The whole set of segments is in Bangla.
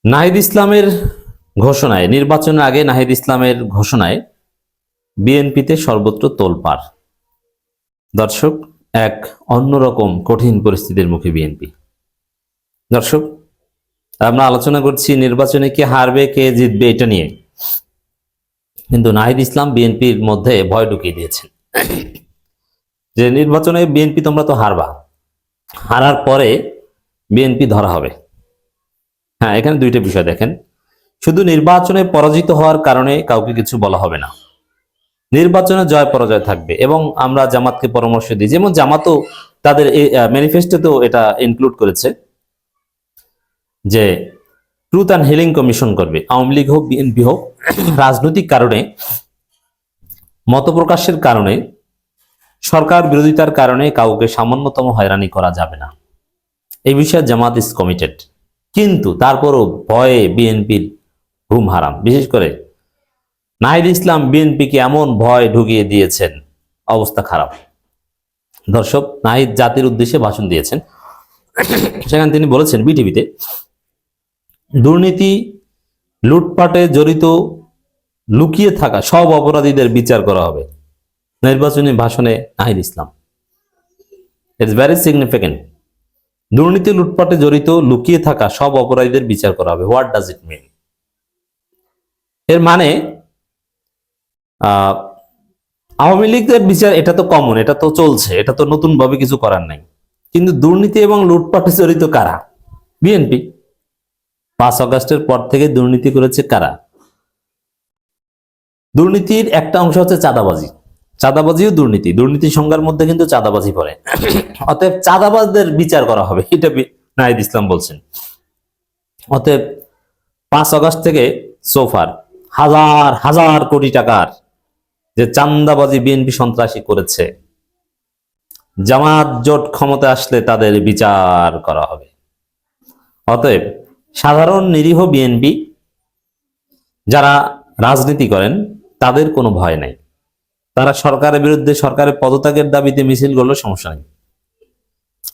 নাহিদ ইসলামের ঘোষণায়, নির্বাচনের আগে নাহিদ ইসলামের ঘোষণায় বিএনপিতে সর্বত্র তোলপাড়। দর্শক, এক অন্যরকম কঠিন পরিস্থিতির মুখে বিএনপি। দর্শক, আমরা আলোচনা করছি নির্বাচনে কে হারবে কে জিতবে এটা নিয়ে, কিন্তু নাহিদ ইসলাম বিএনপির মধ্যে ভয় ঢুকিয়ে দিয়েছেন যে নির্বাচনে বিএনপি তোমরা তো হারবা, হারার পরে বিএনপি ধরা হবে। হ্যাঁ, এখানে দুইটা বিষয় দেখেন। শুধু নির্বাচনে পরাজিত হওয়ার কারণে কাউকে কিছু বলা হবে না, নির্বাচনে জয় পরাজয় থাকবে। এবং আমরা জামাতকে পরামর্শ দিই, যেমন জামাতও তাদের ম্যানিফেস্টোতেও এটা ইনক্লুড করেছে যে ট্রুথ অ্যান্ড হিলিং কমিশন করবে। আওয়ামী লীগ হোক বিএনপি হোক, রাজনৈতিক কারণে, মতপ্রকাশের কারণে, সরকার বিরোধিতার কারণে কাউকে সামান্যতম হয়রানি করা যাবে না। এই বিষয়ে জামাত ইজ কমিটেড। কিন্তু তারপরও ভয়ে বিএনপির ঘুম হারাম। বিশেষ করে নাহিদ ইসলাম বিএনপিকে এমন ভয় ঢুকিয়ে দিয়েছেন, অবস্থা খারাপ। দর্শক, নাহিদ জাতির উদ্দেশ্যে ভাষণ দিয়েছেন, সেখানে তিনি বলেছেন বিটিভিতে দুর্নীতি লুটপাটে জড়িত লুকিয়ে থাকা সব অপরাধীদের বিচার করা হবে। নির্বাচনী ভাষণে Nahid Islam, it's very significant. দুর্নীতি লুটপাটে জড়িত লুকিয়ে থাকা সব অপরাধীদের বিচার করা হবে। হোয়াট ডাজ ইট মিন? এর মানে আওয়ামী লীগের বিচার, এটা তো কমন, এটা তো চলছে, এটা তো নতুন ভাবে কিছু করার নাই। কিন্তু দুর্নীতি এবং লুটপাটে জড়িত কারা? বিএনপি। 5 আগস্টের পর থেকে দুর্নীতি করেছে কারা? দুর্নীতির একটা অংশ হচ্ছে চাঁদাবাজি। চাঁদাবাজিও দুর্নীতি, দুর্নীতি সংজ্ঞার মধ্যে কিন্তু চাঁদাবাজি পড়ে। অতএব চাঁদাবাজদের বিচার করা হবে, এটা নাহিদ ইসলাম বলছেন। অতএব 5 আগস্ট থেকে সোফার হাজার হাজার কোটি টাকার যে চাঁদাবাজি বিএনপি সন্ত্রাসী করেছে, জামাত জোট ক্ষমতা আসলে তাদের বিচার করা হবে। অতএব সাধারণ নিরীহ বিএনপি যারা রাজনীতি করেন তাদের কোনো ভয় নাই। তারা সরকারের বিরুদ্ধে, সরকারের পদত্যাগের দাবিতে মিছিল করলে সমস্যা নেই।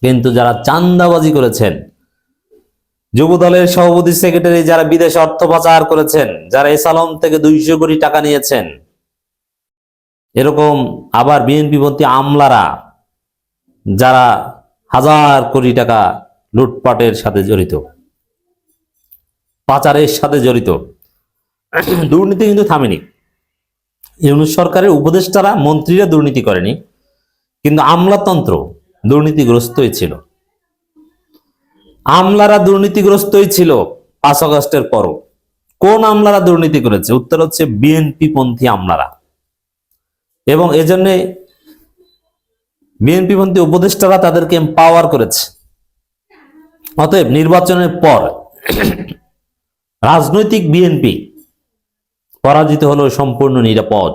কিন্তু যারা চাঁদাবাজি করেছেন, যুব দলের সভাপতি সেক্রেটারি যারা বিদেশে অর্থ পাচার করেছেন, যারা এসালম থেকে 200 কোটি টাকা নিয়েছেন, এরকম আবার বিএনপি পন্থী আমলারা যারা হাজার কোটি টাকা লুটপাটের সাথে জড়িত, পাচারের সাথে জড়িত, দুর্নীতি কিন্তু থামেনি। ইউনূস সরকারের উপদেষ্টারা, মন্ত্রীরা দুর্নীতি করেনি, কিন্তু আমলাতন্ত্র দুর্নীতিগ্রস্তই ছিল। আমলারা দুর্নীতিগ্রস্তই ছিল 5 আগস্টের পরও। কোন আমলারা দুর্নীতি করেছে? উত্তর হচ্ছে বিএনপি পন্থী আমলারা। এবং এজন্য বিএনপি পন্থী উপদেষ্টারা তাদেরকে এম্পাওয়ার করেছে। অতএব নির্বাচনের পর রাজনৈতিক বিএনপি পরাজিত হলো সম্পূর্ণ নিরাপদ।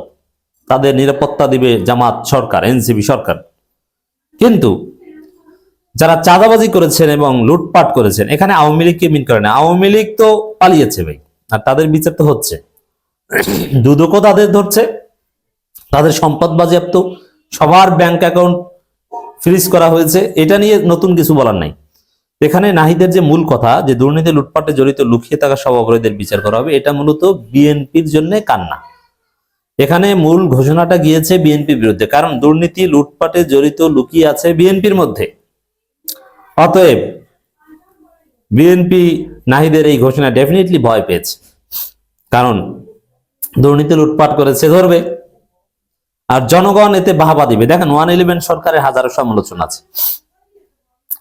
তাদের নিরাপত্তা দিবে জামাত সরকার, এনসিপি সরকার। কিন্তু যারা চাঁদাবাজি করেছেন এবং লুটপাট করেছেন, এখানে আওয়ামী লীগকে মিন করে না। আওয়ামী লীগ তো পালিয়েছে ভাই, আর তাদের বিচার তো হচ্ছে। দুদকও তাদের ধরছে, তাদের সম্পদ বাজেয়াপ্ত, সবার ব্যাংক অ্যাকাউন্ট ফ্রিজ করা হয়েছে। এটা নিয়ে নতুন কিছু বলার নাই। এখানে নাহিদের যে মূল কথা, যে দুর্নীতি লুটপাটে জড়িত লুকিয়ে থাকা সব অপরাধীদের বিচার করা হবে, এটা মূলত বিএনপির জন্য কান্না। এখানে মূল ঘোষণাটা গিয়েছে বিএনপির বিরুদ্ধে, কারণ দুর্নীতি লুটপাটে জড়িত লুকিয়ে আছে বিএনপির মধ্যে। অতএব বিএনপি নাহিদের এই ঘোষণা ডেফিনেটলি ভয় পেয়েছে, কারণ দুর্নীতি লুটপাট করেছে ধরবে, আর জনগণ এতে বাহবা দিবে। দেখেন, 111 সরকারের হাজারো সমালোচনা আছে,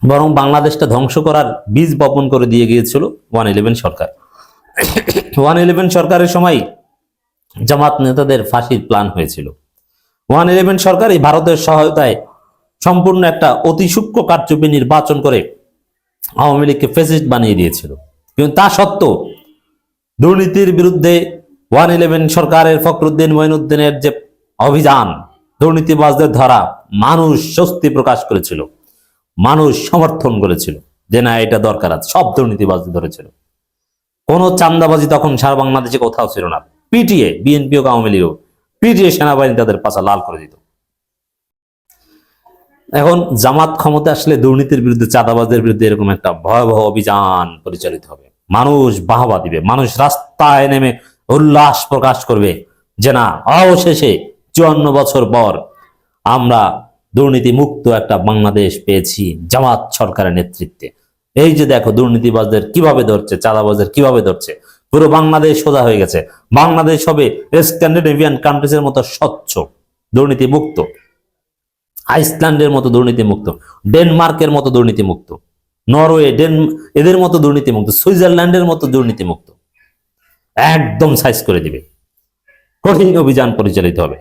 বরং বাংলাদেশটা ধ্বংস করার বীজ বপন করে দিয়ে গিয়েছিল 111 সরকার। 111 সরকারের সময় জামাত নেতাদের ফাঁসির প্ল্যান হয়েছিল। 111 সরকার এই ভারতের সহায়তায় সম্পূর্ণ একটা অতি সূক্ষ্ম কারচুপি নির্বাচন করে আওয়ামী লীগকে ফ্যাসিস্ট বানিয়ে দিয়েছিল। কিন্তু তা সত্ত্বেও দুর্নীতির বিরুদ্ধে 111 সরকারের ফখরুদ্দিন মঈনুদ্দিনের যে অভিযান, দুর্নীতিবাজদের ধরা, মানুষ স্বস্তি প্রকাশ করেছিল, মানুষ সমর্থন করেছিল যে না, এটা দরকার আছে। সব দুর্নীতিবাজদের ধরেছিল। কোন চাঁদাবাজি তখন সারা বাংলাদেশে কোথাও ছিল না। পিটিএ, বিএনপি ও আওয়ামী লীগও পিটিএ সেনাবাহিনী তাদের পাছা লাল করে দিত। এখন জামাত ক্ষমতা আসলে দুর্নীতির বিরুদ্ধে, চাঁদাবাজদের বিরুদ্ধে এরকম একটা ভয়াবহ অভিযান পরিচালিত হবে। মানুষ বাহবা দিবে, মানুষ রাস্তায় নেমে উল্লাস প্রকাশ করবে যে না, অবশেষে 54 বছর পর আমরা দুর্নীতি মুক্ত একটা বাংলাদেশ পেয়েছি জামাত সরকারের নেতৃত্বে। এই যে দেখো দুর্নীতিবাজদের কিভাবে ধরছে, চাঁদাবাজদের কিভাবে ধরছে, পুরো বাংলাদেশ সোজা হয়ে গেছে। বাংলাদেশ হবে স্ক্যান্ডিনেভিয়ান কান্ট্রিজের মতো স্বচ্ছ, দুর্নীতি মুক্ত, আইসল্যান্ডের মতো দুর্নীতি মুক্ত, ডেনমার্কের মতো দুর্নীতি মুক্ত, নরওয়ে এদের মতো দুর্নীতি মুক্ত, সুইজারল্যান্ডের মতো দুর্নীতি মুক্ত। একদম সাইজ করে দিবে। কঠিন অভিযান পরিচালিত হবে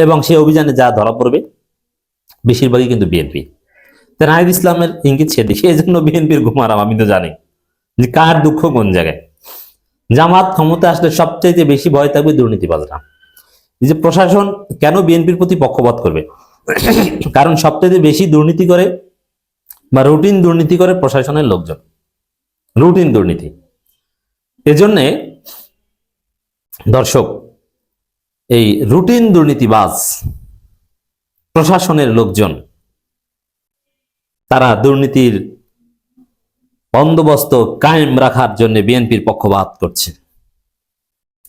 এবং সেই অভিযানে যা ধরা পড়বে বেশিরভাগই কিন্তু বিএনপি। নাহিদ ইসলামের ইঙ্গিত সেদিকে, এই জন্য বিএনপির ঘুমারাম। আমি তো জানি যে কার দুঃখ কোন জায়গায়। জামাত ক্ষমতা আসলে সবচাইতে বেশি ভয় থাকবে দুর্নীতিবাজরা। এই যে প্রশাসন কেন বিএনপির প্রতি পক্ষপাত করবে, কারণ সবচাইতে বেশি দুর্নীতি করে বা রুটিন দুর্নীতি করে প্রশাসনের লোকজন, রুটিন দুর্নীতি। এজন্যে দর্শক, এই রুটিন দুর্নীতিবাজ প্রশাসনের লোকজন তারা দুর্নীতির বন্দোবস্ত কায়েম রাখার জন্য বিএনপির পক্ষপাত করছে।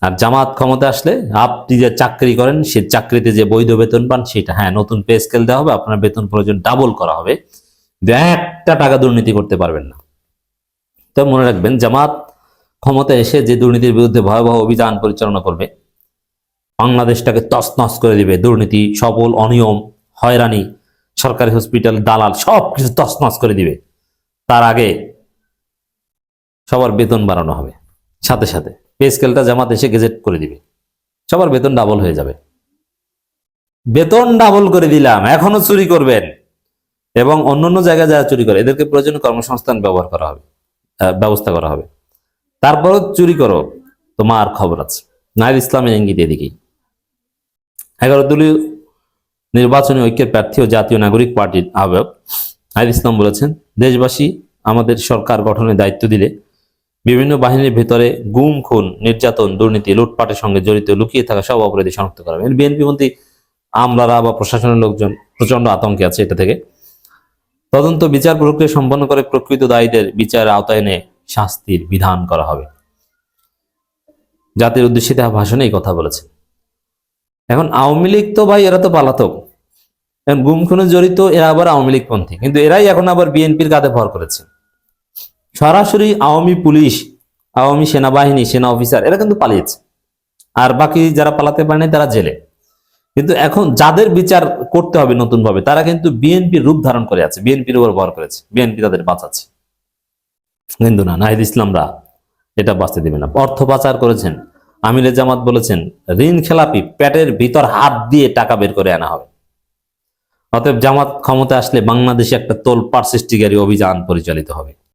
আর জামাত ক্ষমতা আসলে আপনি যে চাকরি করেন সে চাকরিতে যে বৈধ বেতন পান সেটা, হ্যাঁ, নতুন পে স্কেল দেওয়া হবে, আপনার বেতন প্রয়োজন ডাবল করা হবে, একটা টাকা দুর্নীতি করতে পারবেন না। তো মনে রাখবেন, জামাত ক্ষমতা এসে যে দুর্নীতির বিরুদ্ধে ভয়াবহ অভিযান পরিচালনা করবে, বাংলাদেশটাকে তছনছ করে দিবে। দুর্নীতি, সফল, অনিয়ম, হয়রানি, সরকারি হসপিটাল, দালাল সবকিছু তছনছ করে দিবে। তার আগে সবার বেতন বাড়ানো হবে, সাথে সাথে পে স্কেলটা জামাত এসে গেজেট করে দিবে, সবার বেতন ডাবল হয়ে যাবে। বেতন ডাবল করে দিলাম, এখনো চুরি করবেন এবং অন্যান্য জায়গায় যারা চুরি করে এদেরকে প্রয়োজনে কর্মসংস্থান ব্যবস্থা করা হবে। তারপরও চুরি করো, তোমার খবর আছে। নাহিদ ইসলামের ইঙ্গিত এদিকেই। 11 দলীয় নির্বাচনী ঐক্যের প্রার্থী ও জাতীয় নাগরিক পার্টির আহ্বায়ক নাহিদ ইসলাম বলেছেন, দেশবাসী আমাদের সরকার গঠনের দায়িত্ব দিলে বিভিন্ন বাহিনীর ভেতরে গুম, খুন, নির্যাতন, দুর্নীতি, লুটপাটের সঙ্গে জড়িত লুকিয়ে থাকা সব অপরাধী শনাক্ত করা হবে। বিএনপি মন্ত্রী আমলারা বা প্রশাসনের লোকজন প্রচন্ড আতঙ্কে আছে এটা থেকে। তদন্ত বিচার প্রক্রিয়া সম্পন্ন করে প্রকৃত দায়ীদের বিচারের আওতায় এনে শাস্তির বিধান করা হবে। জাতির উদ্দেশ্যে তার ভাষণে এই কথা বলেছে। এখন আওয়ামী লীগ তো ভাই এরা তো পালাতক, গুম খুনে জড়িত, এরা আবার আওয়ামী লীগ পন্থী, কিন্তু এরাই এখন আবার বিএনপির কাঁধে ভর করেছে। সরাসরি আওয়ামী পুলিশ, আওয়ামী সেনাবাহিনী, সেনা অফিসার এরা কিন্তু পালিয়েছে, আর বাকি যারা পালাতে পারেনি তারা জেলে। কিন্তু এখন যাদের বিচার করতে হবে নতুন ভাবে, তারা কিন্তু বিএনপির রূপ ধারণ করে আছে, বিএনপির উপর ভর করেছে, বিএনপি তাদের বাঁচাচ্ছে। কিন্তু না, নাহিদ ইসলামরা এটা বাঁচতে দিবে না। অর্থ পাচার করেছেন, আমিরে জামাত বলেছেন ঋণ খেলাপি, পেটের ভিতর হাত দিয়ে টাকা বের করে আনা হবে। অতএব জামাত ক্ষমতা আসলে বাংলাদেশে একটা তোলপাড় সৃষ্টিকারী অভিযান পরিচালিত হবে।